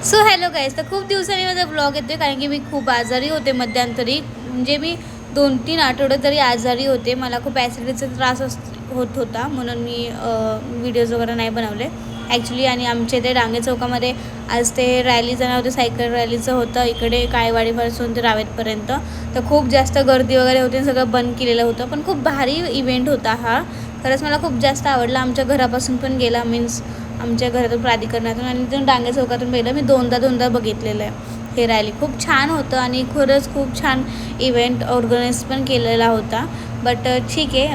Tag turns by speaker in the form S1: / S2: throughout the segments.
S1: So hello guys, तर खूप दिवसांनी माझा ब्लॉग येतो कारण की मी खूप आजारी होते मध्यंतरी. म्हणजे मी 2-3 आठवडे तरी आजारी होते. मला खूप ॲसिडिटीचा त्रास होत होता, म्हणून मी व्हिडिओज वगैरे नाही बनवले ॲक्च्युली. आणि आमच्या इथे डांगे चौकामध्ये आज ते रॅली जाणार होते, सायकल रॅलीचं होतं इकडे काळेवाडीपासून ते रावेतपर्यंत. तर खूप जास्त गर्दी वगैरे होती, सगळं बंद केलेलं होतं. पण खूप भारी इव्हेंट होता हा. खरंच मला खूप जास्त आवडला. आमच्या घरापासून पण गेला, मीन्स आमच्या घरातून प्राधिकरणातून, आणि तिथून डांगे चौकातून पहिलं मी दोनदा बघितलेलं आहे हे रॅली. खूप छान होतं आणि खरंच खूप छान इव्हेंट ऑर्गनाईज पण केलेला होता. बट ठीक आहे,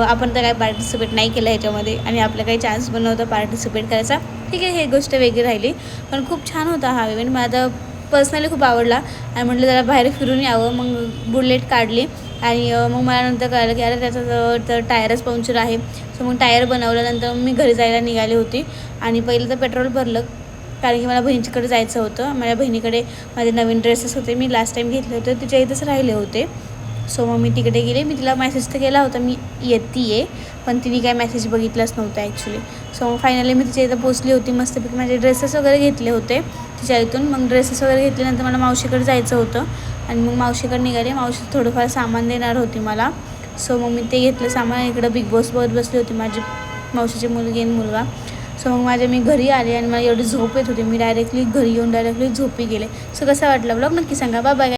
S1: आपण तर काय पार्टिसिपेट नाही केलं ह्याच्यामध्ये आणि आपला काही चान्स पण नव्हता पार्टिसिपेट करायचा. ठीक आहे, हे गोष्ट वेगळी राहिली. पण खूप छान होता हा इव्हेंट. मला तर पर्सनली खूप आवडला आणि म्हटलं जरा बाहेर फिरून यावं. मग बुलेट काढली आणि मग मला नंतर कळलं की अरे त्याचं तर टायरच पंक्चर आहे. सो मग टायर बनवल्यानंतर मी घरी जायला निघाली होती आणि पहिलं तर पेट्रोल भरलं कारण की मला बहिणीकडे जायचं होतं. माझ्या बहिणीकडे माझे नवीन ड्रेसेस होते, मी लास्ट टाईम घेतले होते, तिच्या इथंच राहिले होते. सो मग मी तिकडे गेले. मी तिला मेसेज तर केला होता मी येते, पण तिने काय मेसेज बघितलाच नव्हता ॲक्च्युली. सो मग फायनली मी तिच्या इथं पोचली होती. मस्तपैकी माझे ड्रेसेस वगैरे घेतले होते तिच्या इथून. मग ड्रेसेस वगैरे घेतल्यानंतर मला मावशीकडे जायचं होतं आणि मग मावशीकडे निघाले. मावशी थोडंफार सामान देणार होती मला. सो मग मी ते घेतलं सामान. इकडं बिग बॉस बघत बसली होती माझी मावशीची मुलगी आणि मुलगा. सो मग मी घरी आले आणि मला एवढी झोप येत होती, मी डायरेक्टली घरी येऊन डायरेक्टली झोपी गेले. सो कसा वाटला ब्लॉग नक्की सांगा. Bye bye.